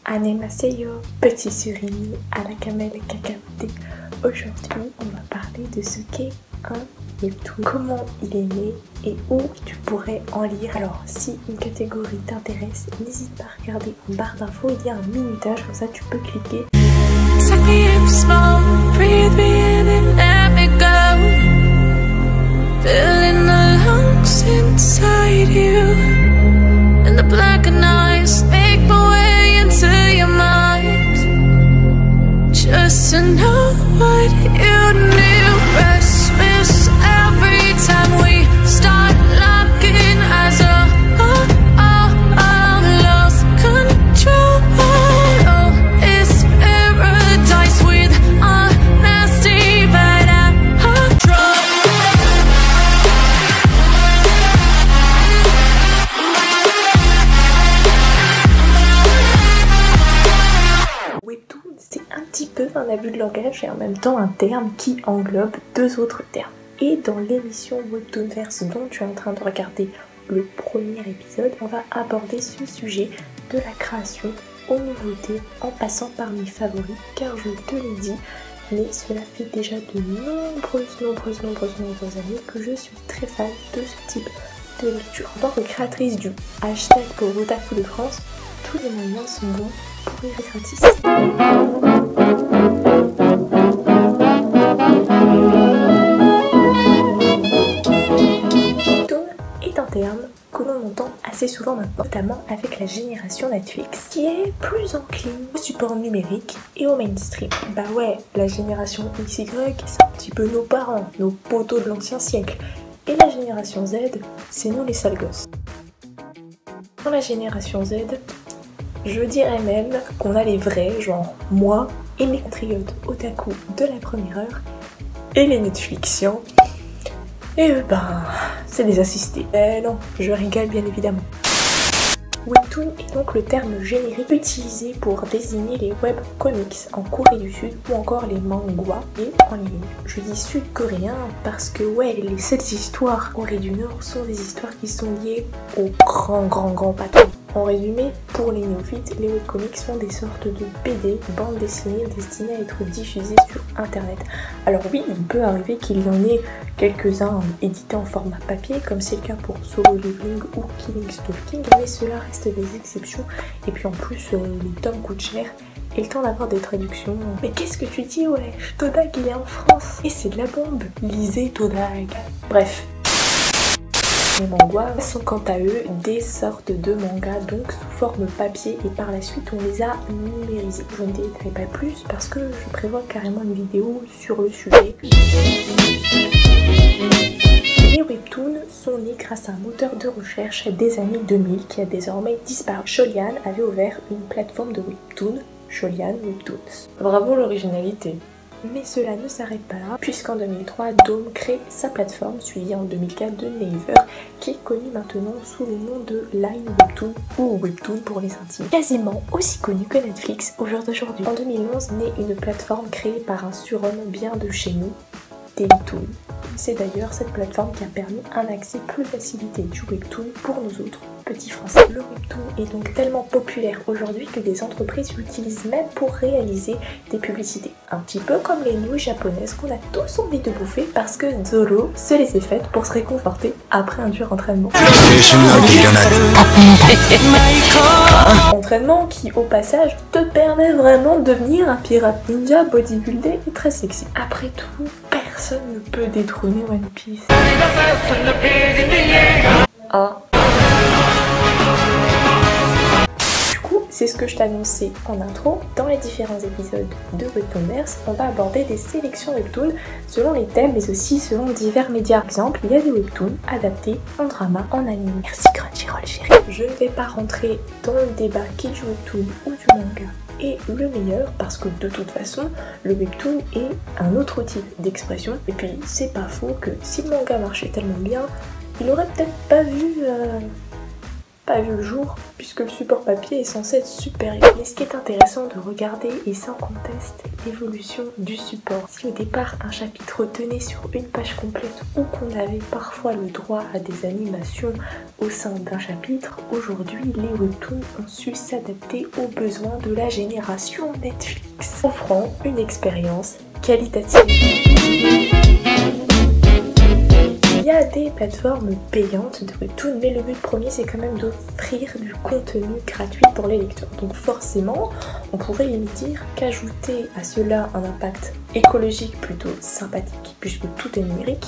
Annyeonghaseyo, petit surimi à la camelle cacahuète. Aujourd'hui, on va parler de ce qu'est un webtoon, comment il est né et où tu pourrais en lire. Alors, si une catégorie t'intéresse, n'hésite pas à regarder en barre d'infos, il y a un minutage, comme ça tu peux cliquer. Just to know what you knew. Restless every time we start looking as a lost control. Oh, it's paradise with honesty, but I'm drunk. Webtoon, c'est un petit peu un abus de langage et en même temps un terme qui englobe deux autres termes. Et dans l'émission Webtoonverse dont tu es en train de regarder le premier épisode, on va aborder ce sujet de la création aux nouveautés en passant par mes favoris, car je te l'ai dit, mais cela fait déjà de nombreuses années que je suis très fan de ce type de lecture. En tant que créatrice du hashtag pour Otaku de France, tous les moyens sont bons pour lire gratis. Webtoon est un terme que l'on entend assez souvent maintenant, notamment avec la génération Netflix, qui est plus encline au support numérique et au mainstream. Bah ouais, la génération XY, c'est un petit peu nos parents, nos potos de l'ancien siècle. Et la génération Z, c'est nous les sales gosses. Dans la génération Z, je dirais même qu'on a les vrais, genre moi et mes compatriotes otaku de la première heure, et les Netflixiens, et eux, ben, c'est des assistés. Non, je rigole bien évidemment. Webtoon est donc le terme générique utilisé pour désigner les webcomics en Corée du Sud ou encore les manhwas et en ligne. Je dis sud-coréen parce que ouais, les seules histoires Corée du Nord sont des histoires qui sont liées au grand patron. En résumé, pour les néophytes, les webcomics sont des sortes de BD, bandes dessinées destinées à être diffusées sur internet. Alors oui, il peut arriver qu'il y en ait quelques-uns édités en format papier, comme c'est le cas pour Solo Leveling ou Killing Stalking, mais cela reste des exceptions, et puis en plus, les tomes coûtent cher, et le temps d'avoir des traductions... Mais qu'est-ce que tu dis, wesh? Todag, il est en France, et c'est de la bombe. Lisez Todag. Bref. Les manhwas sont quant à eux des sortes de mangas, donc sous forme papier, et par la suite on les a numérisés. Je ne détaille pas plus parce que je prévois carrément une vidéo sur le sujet. Les webtoons sont nés grâce à un moteur de recherche des années 2000 qui a désormais disparu. Shoelian avait ouvert une plateforme de webtoons, Shoelian Webtoons. Bravo l'originalité. Mais cela ne s'arrête pas là, puisqu'en 2003, Dome crée sa plateforme, suivie en 2004 de Naver, qui est connue maintenant sous le nom de Line Webtoon, ou Webtoon pour les intimes. Quasiment aussi connu que Netflix au jour d'aujourd'hui. En 2011, naît une plateforme créée par un surhomme bien de chez nous, Dailytoon. C'est d'ailleurs cette plateforme qui a permis un accès plus facilité du webtoon pour nous autres petits français. Le webtoon est donc tellement populaire aujourd'hui que des entreprises l'utilisent même pour réaliser des publicités. Un petit peu comme les nouilles japonaises qu'on a tous envie de bouffer parce que Zoro se les est faites pour se réconforter après un dur entraînement. Entraînement qui au passage te permet vraiment de devenir un pirate ninja bodybuildé et très sexy. Après tout, personne ne peut détrôner One Piece. Ah. Du coup, c'est ce que je t'annonçais en intro. Dans les différents épisodes de Webtoonverse, on va aborder des sélections webtoons selon les thèmes, mais aussi selon divers médias. Par exemple, il y a des webtoons adaptés en drama, en anime. Merci Crunchyroll chérie. Je ne vais pas rentrer dans le débat qui est du webtoon ou du manga est le meilleur, parce que de toute façon le webtoon est un autre type d'expression, et puis c'est pas faux que si le manga marchait tellement bien, il aurait peut-être pas vu pas vu le jour puisque le support papier est censé être supérieur. Mais ce qui est intéressant de regarder est sans conteste l'évolution du support. Si au départ un chapitre tenait sur une page complète ou qu'on avait parfois le droit à des animations au sein d'un chapitre, aujourd'hui les webtoons ont su s'adapter aux besoins de la génération Netflix, offrant une expérience qualitative. Il y a des plateformes payantes de webtoon, mais le but premier c'est quand même d'offrir du contenu gratuit pour les lecteurs. Donc forcément, on pourrait limite dire qu'ajouter à cela un impact écologique plutôt sympathique, puisque tout est numérique,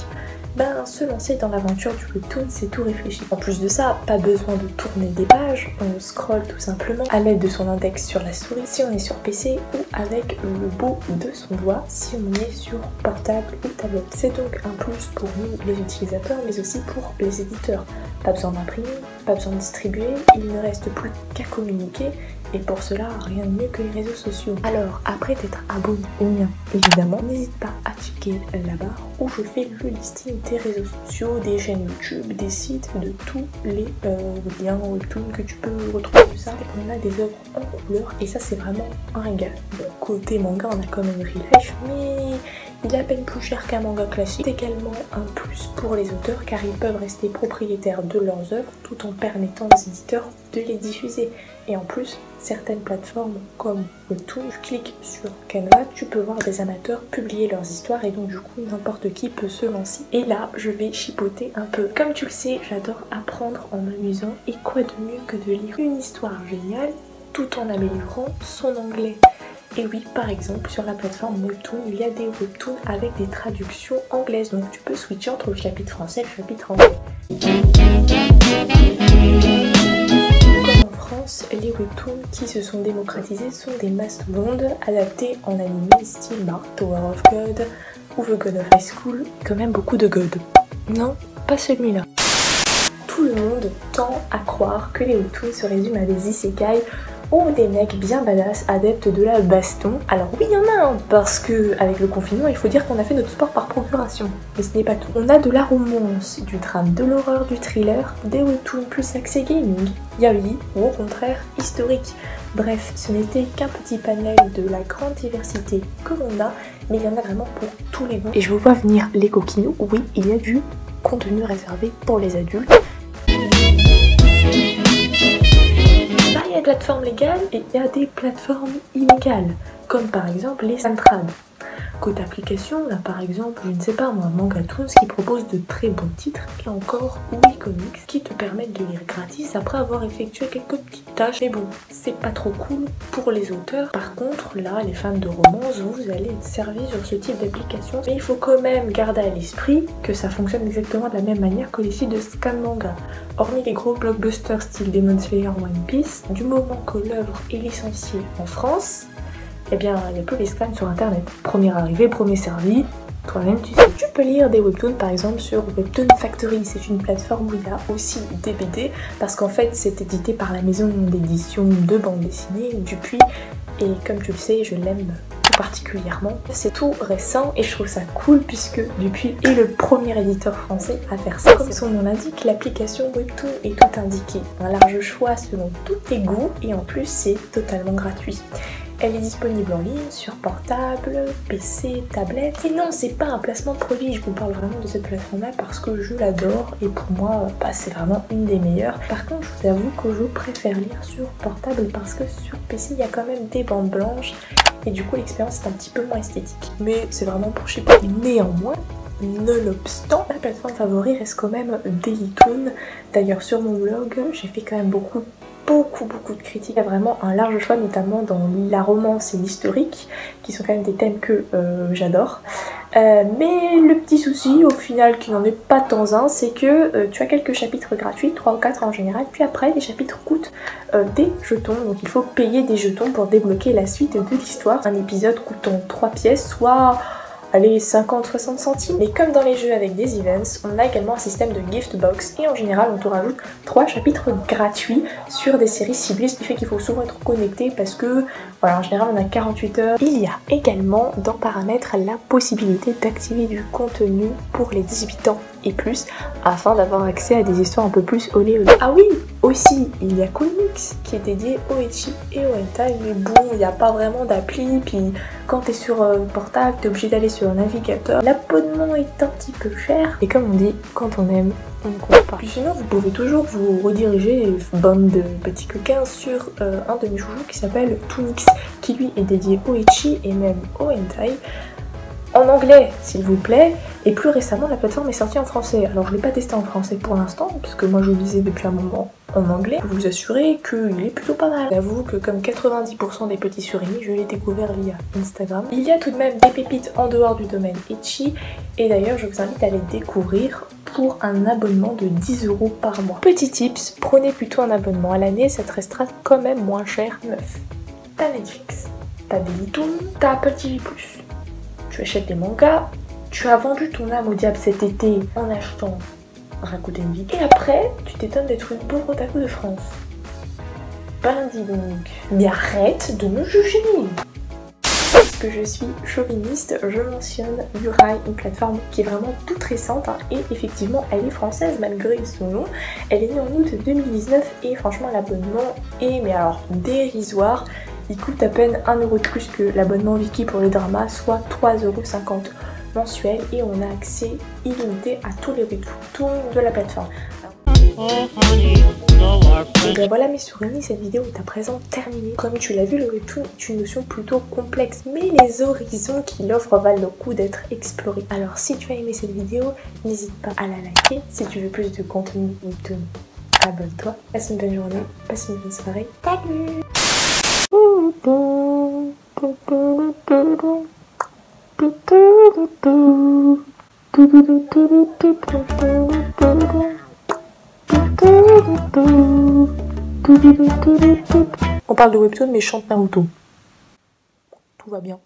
se lancer dans l'aventure du webtoon, c'est tout réfléchi. En plus de ça, pas besoin de tourner des pages, on scrolle tout simplement à l'aide de son index sur la souris si on est sur PC ou avec le bout de son doigt si on est sur portable ou tablette. C'est donc un plus pour nous les utilisateurs mais aussi pour les éditeurs. Pas besoin d'imprimer, pas besoin de distribuer, il ne reste plus qu'à communiquer. Et pour cela, rien de mieux que les réseaux sociaux. Alors, après t'être abonné au mien, évidemment, n'hésite pas à checker la barre où je fais le listing des réseaux sociaux, des chaînes YouTube, des sites, de tous les liens webtoon que tu peux retrouver. Tout ça, on a des œuvres en couleur et ça, c'est vraiment un régal. Bon, côté manga, on a quand même Real Life, mais il est à peine plus cher qu'un manga classique. C'est également un plus pour les auteurs car ils peuvent rester propriétaires de leurs œuvres tout en permettant aux éditeurs de les diffuser. Et en plus, certaines plateformes comme Webtoon, tu cliques sur Canva, tu peux voir des amateurs publier leurs histoires et donc du coup n'importe qui peut se lancer. Et là, je vais chipoter un peu. Comme tu le sais, j'adore apprendre en m'amusant et quoi de mieux que de lire une histoire géniale tout en améliorant son anglais. Et oui, par exemple, sur la plateforme Webtoon, il y a des webtoons avec des traductions anglaises. Donc tu peux switcher entre le chapitre français et le chapitre anglais. Comme en France, les webtoons qui se sont démocratisés sont des mastodontes adaptés en anime style Tower of God ou The God of High School. Quand même beaucoup de God. Non, pas celui-là. Tout le monde tend à croire que les webtoons se résument à des isekai ou des mecs bien badass adeptes de la baston. Alors oui, il y en a un, parce que avec le confinement, il faut dire qu'on a fait notre sport par procuration. Mais ce n'est pas tout. On a de la romance, du drame, de l'horreur, du thriller, des webtoons plus axés gaming, yaoi ou au contraire historique. Bref, ce n'était qu'un petit panel de la grande diversité que l'on a, mais il y en a vraiment pour tous les goûts. Et je vous vois venir les coquinous, oui, il y a du contenu réservé pour les adultes. Il y a des plateformes légales et il y a des plateformes illégales, comme par exemple les Santrad. Côté application, on a par exemple, je ne sais pas moi, Mangatoons qui propose de très bons titres et encore WeComics qui te permettent de lire gratis après avoir effectué quelques petites tâches. Mais bon, c'est pas trop cool pour les auteurs. Par contre, là, les fans de romance, vous allez être servis sur ce type d'application. Mais il faut quand même garder à l'esprit que ça fonctionne exactement de la même manière que les sites de scan manga. Hormis les gros blockbusters style Demon Slayer, One Piece, du moment que l'œuvre est licenciée en France, eh bien, il n'y a plus les scans sur internet. Premier arrivé, premier servi, toi-même tu sais. Tu peux lire des webtoons par exemple sur Webtoon Factory, c'est une plateforme où il y a aussi des BD, parce qu'en fait c'est édité par la maison d'édition de bande dessinée, Dupuis, et comme tu le sais, je l'aime tout particulièrement. C'est tout récent et je trouve ça cool puisque Dupuis est le premier éditeur français à faire ça. Comme son nom l'indique, l'application Webtoon est tout indiquée. Un large choix selon tous tes goûts et en plus c'est totalement gratuit. Elle est disponible en ligne, sur portable, PC, tablette. Et non, c'est pas un placement de produit, je vous parle vraiment de cette plateforme-là parce que je l'adore et pour moi, c'est vraiment une des meilleures. Par contre, je vous avoue que je préfère lire sur portable parce que sur PC, il y a quand même des bandes blanches et du coup, l'expérience est un petit peu moins esthétique. Mais c'est vraiment pour chipoter. Néanmoins, nonobstant, ma plateforme favorite reste quand même Dailytoon. D'ailleurs, sur mon blog, j'ai fait quand même beaucoup de critiques. Il y a vraiment un large choix, notamment dans la romance et l'historique, qui sont quand même des thèmes que j'adore. Mais le petit souci, au final, qui n'en est pas tant un, c'est que tu as quelques chapitres gratuits, 3 ou 4 en général, puis après, les chapitres coûtent des jetons, donc il faut payer des jetons pour débloquer la suite de l'histoire. Un épisode coûtant 3 pièces, soit... allez, 50-60 centimes. Mais comme dans les jeux avec des events, on a également un système de gift box et en général on te rajoute 3 chapitres gratuits sur des séries ciblées, ce qui fait qu'il faut souvent être connecté parce que voilà, en général on a 48 heures. Il y a également dans paramètres la possibilité d'activer du contenu pour les 18 ans et plus afin d'avoir accès à des histoires un peu plus olé olé. Ah oui, aussi il y a Coolmix qui est dédié au ecchi et au hentai, mais bon, il n'y a pas vraiment d'appli, puis quand t'es sur portable, t'es obligé d'aller sur un navigateur. L'abonnement est un petit peu cher, et comme on dit, quand on aime, on ne compte pas. Puis sinon, vous pouvez toujours vous rediriger, bande de petits coquins, sur un de mes chouchous qui s'appelle Toonix, qui lui est dédié au ecchi et même au hentai. En anglais, s'il vous plaît, et plus récemment, la plateforme est sortie en français. Alors, je ne l'ai pas testé en français pour l'instant, parce que moi je le lisais depuis un moment en anglais. Je peux vous assurer qu'il est plutôt pas mal. J'avoue que comme 90% des petits surimi, je l'ai découvert via Instagram. Il y a tout de même des pépites en dehors du domaine ecchi, et d'ailleurs, je vous invite à les découvrir pour un abonnement de 10 € par mois. Petit tips, prenez plutôt un abonnement à l'année, ça te restera quand même moins cher. Meuf, t'as Netflix, t'as Dailytoon, t'as Apple TV+. Tu achètes des mangas, tu as vendu ton âme au diable cet été en achetant Rakuten Vite, et après tu t'étonnes d'être une pauvre otaku de France. Pas lundi donc. Mais arrête de me juger. Parce que je suis chauviniste, je mentionne Yurai, une plateforme qui est vraiment toute récente, hein, et effectivement elle est française malgré son nom. Elle est née en août 2019 et franchement l'abonnement est mais alors dérisoire. Il coûte à peine 1 € de plus que l'abonnement Viki pour les dramas, soit 3,50 € mensuel, et on a accès illimité à tous les webtoons de la plateforme. Donc voilà mes surimi, cette vidéo est à présent terminée. Comme tu l'as vu, le webtoon est une notion plutôt complexe, mais les horizons qu'il offre valent le coup d'être explorés. Alors si tu as aimé cette vidéo, n'hésite pas à la liker. Si tu veux plus de contenu webtoon, abonne-toi. Passe une bonne journée, passe une bonne soirée. Salut. On parle de webtoon mais je chante Naruto. Tout va bien.